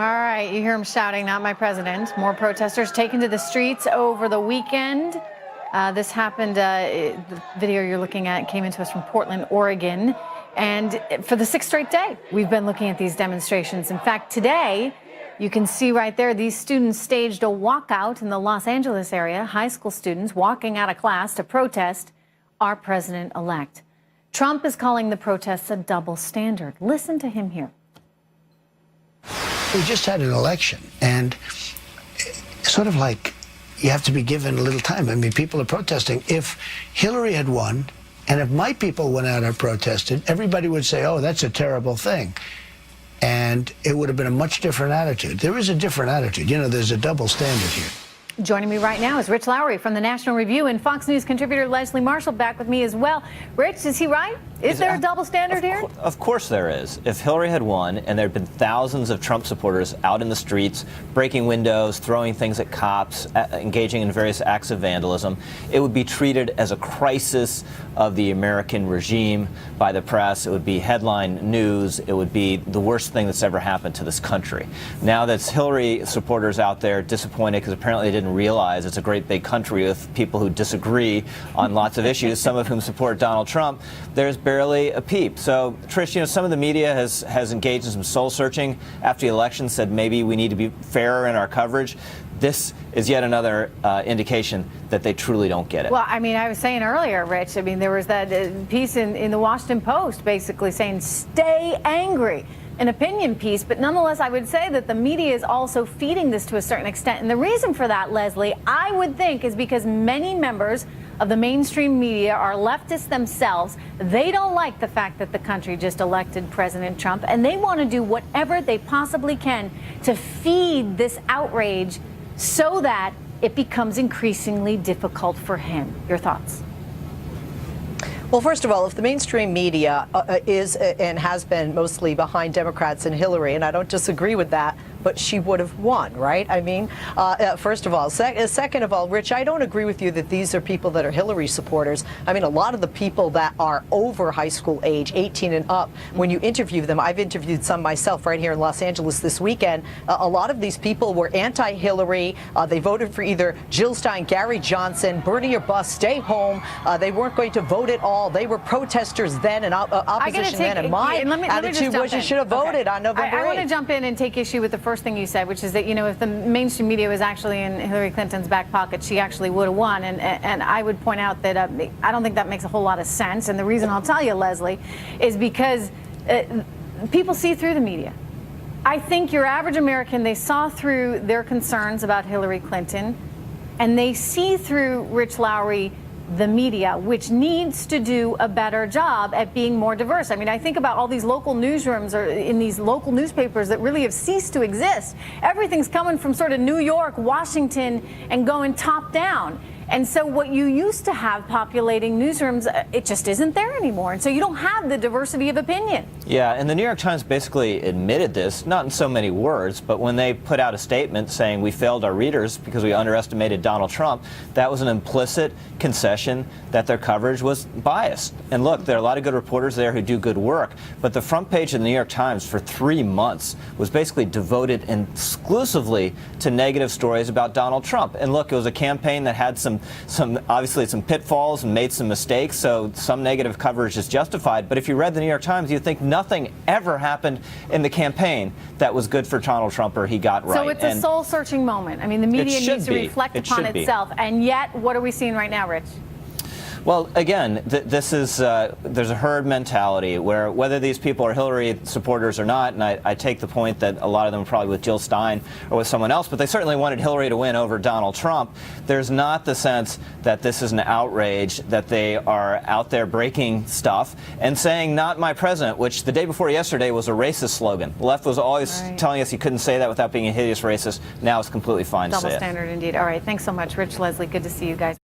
right, you hear him shouting, "Not my president." More protesters taken to the streets over the weekend. This happened, the video you're looking at came into us from Portland, Oregon. And for the sixth straight day, we've been looking at these demonstrations. In fact, today, you can see right there, these students staged a walkout in the Los Angeles area, high school students walking out of class to protest our president-elect. Trump is calling the protests a double standard. Listen to him here. We just had an election, and sort of like you have to be given a little time. I mean, people are protesting. If Hillary had won, and if my people went out and protested, everybody would say, oh, that's a terrible thing. And it would have been a much different attitude. There is a different attitude. You know, there's a double standard here. Joining me right now is Rich Lowry from the National Review and Fox News contributor Leslie Marshall back with me as well. Rich, is he right? Is there a double standard here? Of course there is. If Hillary had won and there had been thousands of Trump supporters out in the streets, breaking windows, throwing things at cops, engaging in various acts of vandalism, it would be treated as a crisis of the American regime by the press. It would be headline news. It would be the worst thing that's ever happened to this country. Now that's Hillary supporters out there disappointed because apparently they didn't realize it's a great big country with people who disagree on lots of issues, some of whom support Donald Trump. There's barely a peep. So, Trish, you know, some of the media has engaged in some soul searching after the election, said maybe we need to be fairer in our coverage. This is yet another indication that they truly don't get it. Well, I mean, I was saying earlier, Rich, I mean, there was that piece in the Washington Post basically saying, stay angry. An opinion piece, but nonetheless, I would say that the media is also feeding this to a certain extent. And the reason for that, Leslie, I would think is because many members of the mainstream media are leftists themselves. They don't like the fact that the country just elected President Trump, and they want to do whatever they possibly can to feed this outrage so that it becomes increasingly difficult for him. Your thoughts? Well, first of all, if the mainstream media is and has been mostly behind Democrats and Hillary, and I don't disagree with that, but she would have won, right? I mean, first of all. Second of all, Rich, I don't agree with you that these are people that are Hillary supporters. I mean, a lot of the people that are over high school age, 18 and up, when you interview them, I've interviewed some myself right here in Los Angeles this weekend, a lot of these people were anti-Hillary. They voted for either Jill Stein, Gary Johnson, Bernie or bust, stay home. They weren't going to vote at all. They were protesters then and opposition then. And my attitude was you should have voted on November 8th. I want to jump in and take issue with the first thing you said, which is that, you know, if the mainstream media was actually in Hillary Clinton's back pocket, she actually would have won. And I would point out that I don't think that makes a whole lot of sense. And the reason I'll tell you, Leslie, is because people see through the media. I think your average American, they saw through their concerns about Hillary Clinton, and they see through Rich Lowry, the media, which needs to do a better job at being more diverse. I mean, I think about all these local newsrooms or in these local newspapers that really have ceased to exist. Everything's coming from sort of New York, Washington, and going top down. And so what you used to have populating newsrooms, it just isn't there anymore. And so you don't have the diversity of opinion. Yeah, and the New York Times basically admitted this, not in so many words, but when they put out a statement saying we failed our readers because we underestimated Donald Trump, that was an implicit concession that their coverage was biased. And look, there are a lot of good reporters there who do good work, but the front page of the New York Times for 3 months was basically devoted exclusively to negative stories about Donald Trump. And look, it was a campaign that had obviously some pitfalls and made some mistakes, so some negative coverage is justified. But if you read the New York Times, you'd think nothing ever happened in the campaign that was good for Donald Trump or he got right. So it's a soul-searching moment. I mean, the media needs to reflect upon itself. And yet, what are we seeing right now, Rich? Well, again, this is there's a herd mentality where whether these people are Hillary supporters or not, and I take the point that a lot of them are probably with Jill Stein or with someone else, but they certainly wanted Hillary to win over Donald Trump. There's not the sense that this is an outrage, that they are out there breaking stuff and saying, not my president, which the day before yesterday was a racist slogan. The left was always telling us you couldn't say that without being a hideous racist. Now it's completely fine to say it. Double standard indeed. All right. Thanks so much, Rich, Leslie. Good to see you guys.